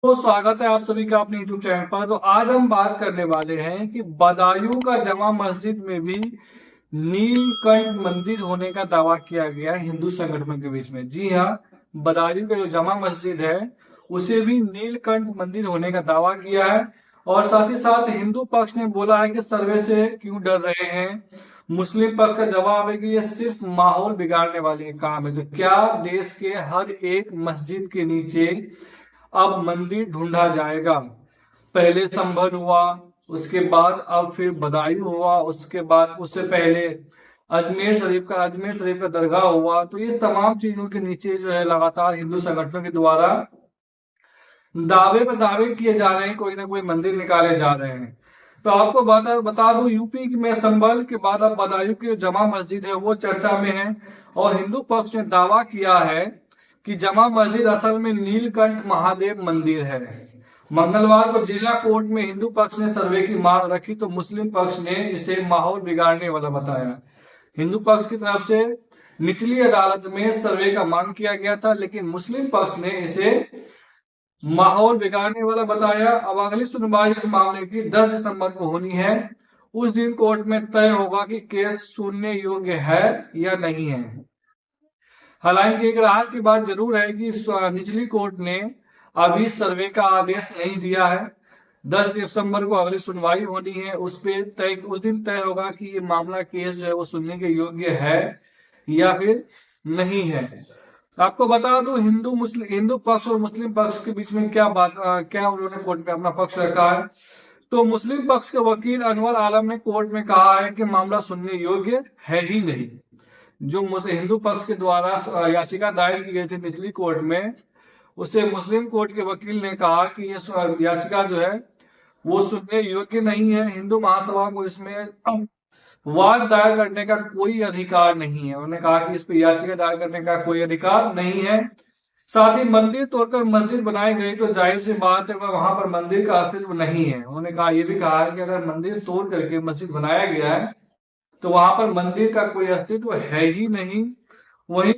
तो स्वागत है आप सभी का अपने YouTube चैनल पर। तो आज हम बात करने वाले हैं कि बदायूं का जमा मस्जिद में भी नीलकंठ मंदिर होने का दावा किया गया है हिंदू संगठनों के बीच में। जी हाँ, बदायूं का जो जमा मस्जिद है उसे भी नीलकंठ मंदिर होने का दावा किया है। और साथ ही साथ हिंदू पक्ष ने बोला है कि सर्वे से क्यों डर रहे हैं। मुस्लिम पक्ष का जवाब है कि ये सिर्फ माहौल बिगाड़ने वाले काम है। तो क्या देश के हर एक मस्जिद के नीचे अब मंदिर ढूंढा जाएगा? पहले संभल हुआ, उसके बाद अब फिर बदायूं हुआ, उसके बाद उससे पहले अजमेर शरीफ का दरगाह हुआ। तो ये तमाम चीजों के नीचे जो है लगातार हिंदू संगठनों के द्वारा दावे पर दावे किए जा रहे हैं, कोई ना कोई मंदिर निकाले जा रहे हैं। तो आपको बता दूं, यूपी में संभल के बाद अब बदायूं की जो जमा मस्जिद है वो चर्चा में है। और हिंदू पक्ष ने दावा किया है कि जमा मस्जिद असल में नीलकंठ महादेव मंदिर है। मंगलवार को जिला कोर्ट में हिंदू पक्ष ने सर्वे की मांग रखी तो मुस्लिम पक्ष ने इसे माहौल बिगाड़ने वाला बताया। हिंदू पक्ष की तरफ से निचली अदालत में सर्वे का मांग किया गया था, लेकिन मुस्लिम पक्ष ने इसे माहौल बिगाड़ने वाला बताया। अब अगली सुनवाई इस मामले की 10 दिसंबर को होनी है। उस दिन कोर्ट में तय होगा कि केस सुनने योग्य है या नहीं है। हालांकि एक राहत की बात जरूर है कि निचली कोर्ट ने अभी सर्वे का आदेश नहीं दिया है। 10 दिसंबर को अगली सुनवाई होनी है, उस दिन तय होगा कि ये मामला केस जो है वो सुनने के योग्य है या फिर नहीं है। आपको बता दूं, हिंदू पक्ष और मुस्लिम पक्ष के बीच में क्या उन्होंने कोर्ट में अपना पक्ष रखा है। तो मुस्लिम पक्ष के वकील अनवर आलम ने कोर्ट में कहा है कि मामला सुनने योग्य है ही नहीं। जो हिंदू पक्ष के द्वारा याचिका दायर की गई थी निचली कोर्ट में, उसे मुस्लिम कोर्ट के वकील ने कहा कि ये याचिका जो है वो सुनने योग्य नहीं है। हिंदू महासभा को इसमें वाद दायर करने का कोई अधिकार नहीं है। उन्होंने कहा कि इस पर याचिका दायर करने का कोई अधिकार नहीं है। साथ ही मंदिर तोड़कर मस्जिद बनाई गई तो जाहिर सी बात है वहां पर मंदिर का अस्तित्व नहीं है। उन्होंने कहा, ये भी कहा है कि अगर मंदिर तोड़ करके मस्जिद बनाया गया है तो वहां पर मंदिर का कोई अस्तित्व है ही नहीं। वही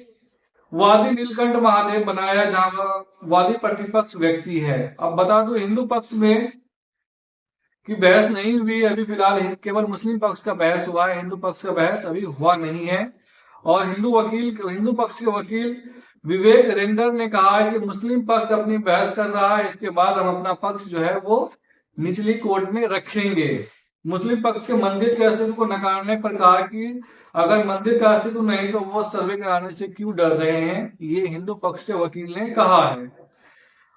वादी नीलकंठ महादेव बनाया जहां वादी प्रतिपक्ष व्यक्ति है। अब बता दूं, हिंदू पक्ष में की बहस नहीं हुई अभी फिलहाल, केवल मुस्लिम पक्ष का बहस हुआ है। हिंदू पक्ष का बहस अभी हुआ नहीं है। और हिंदू पक्ष के वकील विवेक रेंडर ने कहा है कि मुस्लिम पक्ष अपनी बहस कर रहा है, इसके बाद हम अपना पक्ष जो है वो निचली कोर्ट में रखेंगे। मुस्लिम पक्ष के मंदिर के अस्तित्व को नकारने पर कहा कि अगर मंदिर का अस्तित्व नहीं तो वो सर्वे कराने से क्यों डर रहे हैं, ये हिंदू पक्ष के वकील ने कहा है।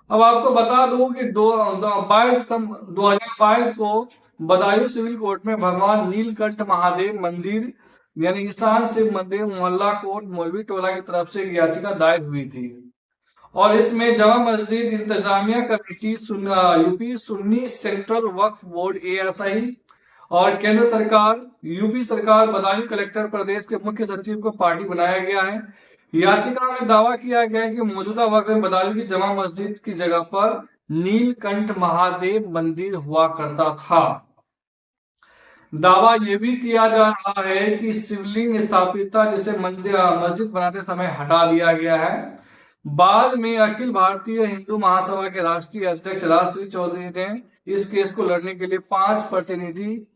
अब आपको बता दूं कि 2022 को बदायूं सिविल कोर्ट में भगवान नीलकंठ महादेव मंदिर यानी ईशान शिव मंदिर मोहल्ला कोर्ट मौलवी टोला की तरफ से एक याचिका दायर हुई थी। और इसमें जमा मस्जिद इंतजामिया कमेटी यूपी सुन्नी सेंट्रल वक्फ बोर्ड ASI और केंद्र सरकार यूपी सरकार बदायूं कलेक्टर प्रदेश के मुख्य सचिव को पार्टी बनाया गया है। याचिका में दावा किया गया है कि मौजूदा वक्त में बदायूं की जमा मस्जिद की जगह पर नीलकंठ महादेव मंदिर हुआ करता था। दावा यह भी किया जा रहा है कि शिवलिंग स्थापित था जिसे मस्जिद बनाते समय हटा दिया गया है। बाद में अखिल भारतीय हिंदू महासभा के राष्ट्रीय अध्यक्ष राजश्री चौधरी ने इस केस को लड़ने के लिए 5 प्रतिनिधि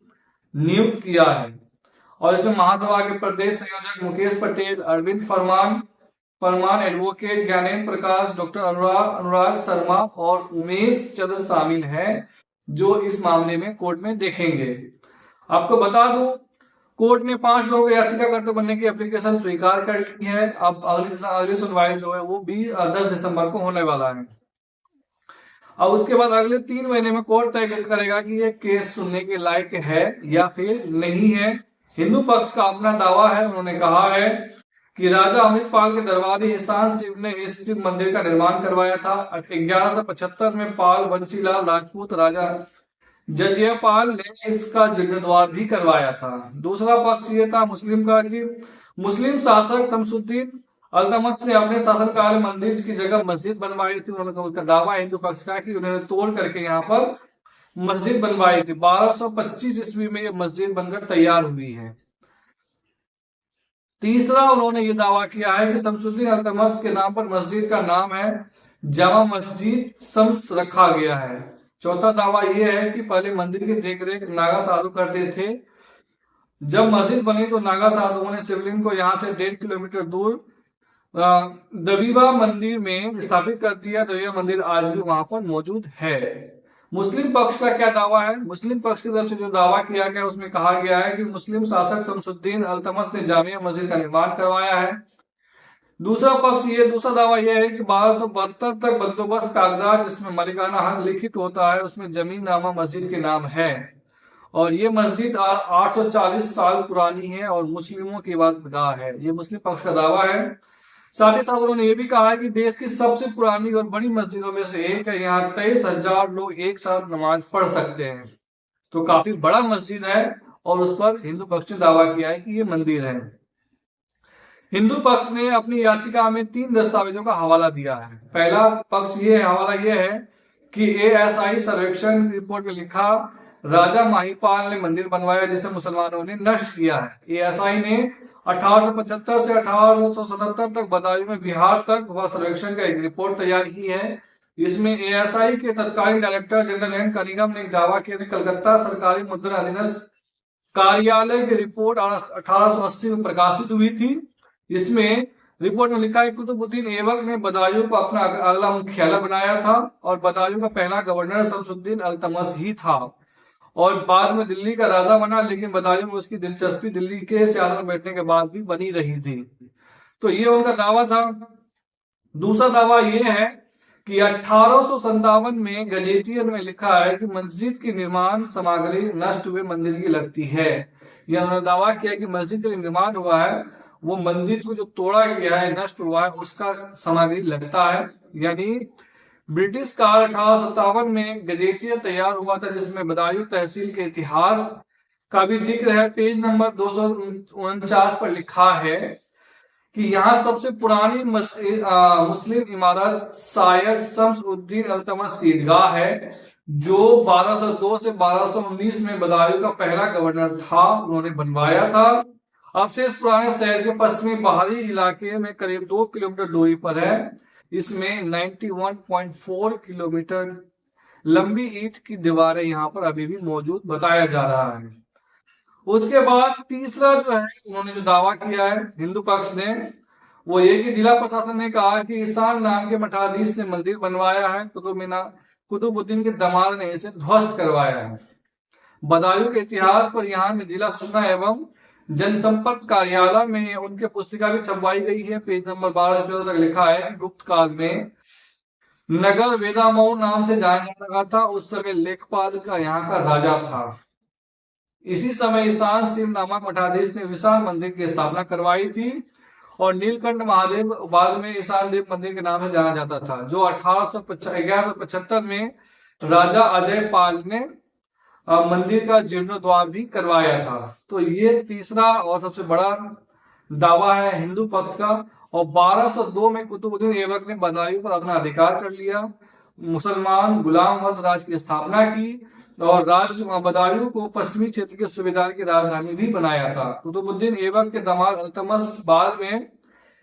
नियुक्त किया है। और इसमें महासभा के प्रदेश संयोजक मुकेश पटेल, अरविंद फरमान, एडवोकेट ज्ञानेन्द्र प्रकाश, डॉक्टर अनुराग शर्मा और उमेश चंद्र शामिल हैं, जो इस मामले में कोर्ट में देखेंगे। आपको बता दूं, कोर्ट ने 5 लोगों को याचिकाकर्ता बनने की एप्लीकेशन स्वीकार कर ली है। अब अगली सुनवाई जो है वो भी 10 दिसंबर को होने वाला है। अब उसके बाद अगले 3 महीने में कोर्ट तय करेगा कि ये केस सुनने के लायक है या फिर नहीं है। हिंदू पक्ष का अपना दावा है। उन्होंने कहा है कि राजा अमृतपाल के दरबारी ईशान शिव ने इस शिव मंदिर का निर्माण करवाया था। 1175 में पाल बंसीलाल राजपूत राजा जजयपाल ने इसका जीर्णोद्धार भी करवाया था। दूसरा पक्ष ये था मुस्लिम का कि मुस्लिम शासक शमसुद्दीन अल्तमश ने अपने शासनकाल में मंदिर की जगह मस्जिद बनवाई थी। उन्होंने उसका दावा हिंदू पक्ष का कि उन्होंने तोड़ करके यहाँ पर मस्जिद बनवाई थी। 1225 ईस्वी में ये मस्जिद बनकर तैयार हुई है। तीसरा उन्होंने ये दावा किया है कि शमसुद्दीन अल्तमश के नाम पर मस्जिद का नाम है जामा मस्जिद शम्स रखा गया है। चौथा दावा यह है कि पहले मंदिर की देखरेख नागा साधु करते थे। जब मस्जिद बनी तो नागा साधुओं ने शिवलिंग को यहाँ से 1.5 किलोमीटर दूर दबीबा मंदिर में स्थापित कर दिया। दबीबा मंदिर आज भी वहां पर मौजूद है। मुस्लिम पक्ष का क्या दावा है? मुस्लिम पक्ष की तरफ से जो दावा किया गया उसमें कहा गया है कि मुस्लिम शासक शमसुद्दीन अल्तमश ने जामिया मस्जिद का निर्माण करवाया है। दूसरा दावा यह है कि 1272 तक बंदोबस्त कागजात जिसमें मलिकाना हक लिखित होता है उसमें जमीन नामा मस्जिद के नाम है और ये मस्जिद 840 साल पुरानी है और मुस्लिमों की इबादतगाह है। ये मुस्लिम पक्ष का दावा है। साथ ही साथ उन्होंने ये भी कहा है कि देश की सबसे पुरानी और बड़ी मस्जिदों में से एक है। यहाँ 23,000 लोग एक साथ नमाज पढ़ सकते हैं। तो काफी बड़ा मस्जिद है और उस पर हिंदू पक्ष ने दावा किया है कि ये मंदिर है। हिंदू पक्ष ने अपनी याचिका में 3 दस्तावेजों का हवाला दिया है। पहला हवाला यह है कि ASI सर्वेक्षण रिपोर्ट में लिखा राजा माहीपाल ने मंदिर बनवाया जिसे मुसलमानों ने नष्ट किया है। ASI ने 1875 से 1877 तक बदायूं में बिहार तक हुआ सर्वेक्षण का एक रिपोर्ट तैयार की है। इसमें ASI के तत्कालीन डायरेक्टर जनरल एन कनिंघम ने दावा किया कि कलकत्ता सरकारी मुद्रण अधीनस्थ कार्यालय की रिपोर्ट 1880 में प्रकाशित हुई थी। इसमें रिपोर्ट में लिखा है कुतुबुद्दीन ऐबक ने बदायूं को अपना अगला मुख्यालय बनाया था और बदायूं का पहला गवर्नर शमसुद्दीन अल्तमश ही था और बाद में दिल्ली का राजा बना, लेकिन बदायूं में उसकी दिलचस्पी दिल्ली के सियासत में बैठने के बाद भी बनी रही थी। तो ये उनका दावा था। दूसरा दावा यह है कि 1857 में गजेटियर में लिखा है कि मस्जिद की निर्माण सामग्री नष्ट हुए मंदिर की लगती है। यह उन्होंने दावा किया कि मस्जिद का निर्माण हुआ है वो मंदिर को जो तोड़ा गया है नष्ट हुआ है उसका सामग्री लगता है। यानी ब्रिटिश काल 1857 में गजेटियर तैयार हुआ था जिसमें बदायूं तहसील के इतिहास का भी जिक्र है। पेज नंबर 249 पर लिखा है कि यहाँ सबसे पुरानी मुस्लिम इमारत शायद शम्सुद्दीन अल्तमश की ईदगाह है जो 1202 से 1219 में बदायूं का पहला गवर्नर था, उन्होंने बनवाया था। अवशेष पुराने शहर के पश्चिमी पहाड़ी इलाके में करीब 2 किलोमीटर दूरी पर है। इसमें 91.4 किलोमीटर लंबी ईंट की दीवारें यहाँ पर अभी भी मौजूद बताया जा रहा है। उसके बाद तीसरा जो है उन्होंने जो दावा किया है हिंदू पक्ष ने वो ये कि जिला प्रशासन ने कहा कि ईशान नाम के मठाधीश ने मंदिर बनवाया है, कुतुबुद्दीन के दामाद ने इसे ध्वस्त करवाया है। बदायूं के इतिहास पर यहाँ में जिला सूचना एवं जनसंपर्क कार्यालय में उनके पुस्तिका भी छपवाई गई है। पेज नंबर 12-14 तक लिखा है कि गुप्त काल में नगर वेदामऊ नाम से जाना जाता लगा था। उस समय लेखपाल का यहाँ का राजा था। इसी समय ईशान शिव नामक मठाधीश ने विशाल मंदिर की स्थापना करवाई थी और नीलकंठ महादेव बाद में ईशान देव मंदिर के नाम से जाना जाता था जो 1175 में राजा अजय पाल ने मंदिर का जीर्णोद्धार भी करवाया था। तो ये तीसरा और सबसे बड़ा दावा है हिंदू पक्ष का। और 1202 में कुतुबुद्दीन ऐबक ने बदायूं पर अपना अधिकार कर लिया, मुसलमान गुलाम वंश राज की स्थापना की और राज्य बदायूं को पश्चिमी क्षेत्र के सूबेदार की राजधानी भी बनाया था। कुतुबुद्दीन ऐबक के दामाद अल्तमश बाद में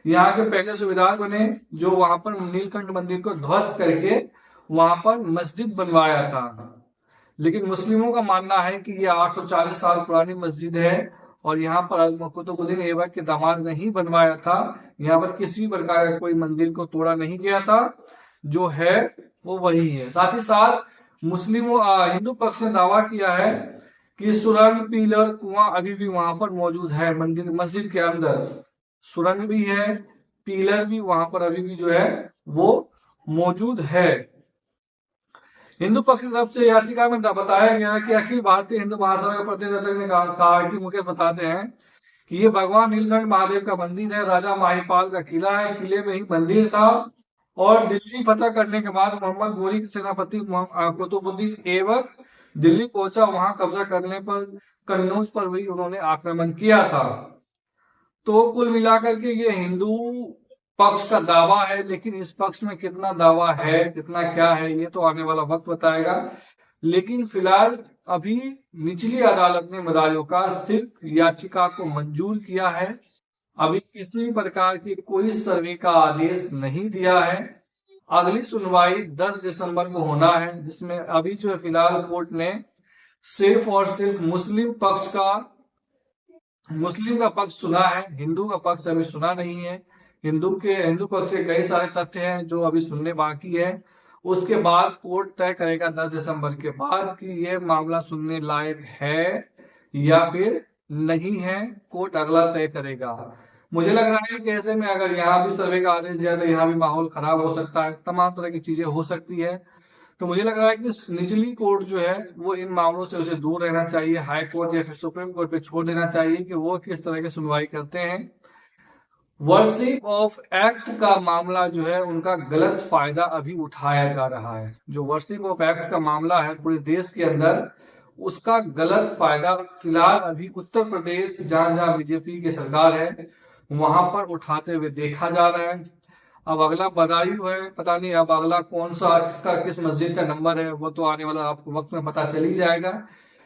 यहाँ के पहले सूबेदार बने जो वहां पर नीलकंठ मंदिर को ध्वस्त करके वहां पर मस्जिद बनवाया था। लेकिन मुस्लिमों का मानना है कि ये 840 साल पुरानी मस्जिद है और यहाँ पर कुतुबुद्दीन ऐबक के दामाद ने ही बनवाया था। यहाँ पर किसी भी प्रकार का कोई मंदिर को तोड़ा नहीं गया था, जो है वो वही है। साथ ही साथ हिंदू पक्ष ने दावा किया है कि सुरंग पिलर कुआं अभी भी वहां पर मौजूद है। मस्जिद के अंदर सुरंग भी है, पिलर भी वहां पर अभी भी जो है वो मौजूद है। हिंदू पक्ष की तरफ से याचिका में बताया गया है कि अखिल भारतीय हिंदू महासभा के प्रतिनिधि ने कहा कि मुकेश बताते हैं कि ये भगवान नीलकंठ महादेव का मंदिर है, राजा माहीपाल का किला है, किले में ही मंदिर था और दिल्ली फतह करने के बाद मोहम्मद गोरी के सेनापति कुतुबुद्दीन ऐबक दिल्ली पहुंचा। वहां कब्जा करने पर कन्नौज पर भी उन्होंने आक्रमण किया था। तो कुल मिलाकर के ये हिंदू पक्ष का दावा है, लेकिन इस पक्ष में कितना दावा है कितना क्या है ये तो आने वाला वक्त बताएगा। लेकिन फिलहाल अभी निचली अदालत ने बदायूं का सिर्फ याचिका को मंजूर किया है। अभी किसी प्रकार की कोई सर्वे का आदेश नहीं दिया है अगली सुनवाई 10 दिसंबर को होना है, जिसमें अभी जो है फिलहाल कोर्ट ने सिर्फ और सिर्फ मुस्लिम का पक्ष सुना है, हिंदू का पक्ष अभी सुना नहीं है। हिंदू पक्ष के कई सारे तथ्य हैं जो अभी सुनने बाकी है। उसके बाद कोर्ट तय करेगा 10 दिसंबर के बाद कि यह मामला सुनने लायक है या फिर नहीं है, कोर्ट अगला तय करेगा। मुझे लग रहा है कि ऐसे में अगर यहाँ भी सर्वे का आदेश दिया तो यहाँ भी माहौल खराब हो सकता है, तमाम तरह की चीजें हो सकती है। तो मुझे लग रहा है कि निचली कोर्ट जो है वो इन मामलों से उसे दूर रहना चाहिए, हाई कोर्ट या फिर सुप्रीम कोर्ट पे छोड़ देना चाहिए कि वो किस तरह की सुनवाई करते हैं। वर्शिप ऑफ एक्ट का मामला जो है उनका गलत फायदा अभी उठाया जा रहा है। जो वर्शिप ऑफ एक्ट का मामला है पूरे देश के अंदर, उसका गलत फायदा फिलहाल अभी उत्तर प्रदेश जहां जहां बीजेपी की सरकार है वहां पर उठाते हुए देखा जा रहा है। अब अगला बदायूं है, पता नहीं अब अगला कौन सा इसका किस मस्जिद का नंबर है वो तो आने वाला आपको वक्त में पता चल ही जाएगा।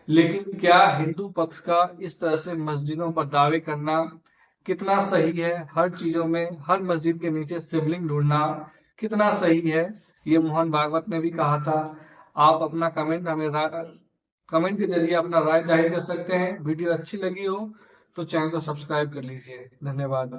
लेकिन क्या हिंदू पक्ष का इस तरह से मस्जिदों पर दावे करना कितना सही है, हर चीजों में हर मस्जिद के नीचे शिवलिंग ढूंढना कितना सही है, ये मोहन भागवत ने भी कहा था। आप अपना कमेंट के जरिए अपना राय जाहिर कर सकते हैं। वीडियो अच्छी लगी हो तो चैनल को सब्सक्राइब कर लीजिए। धन्यवाद।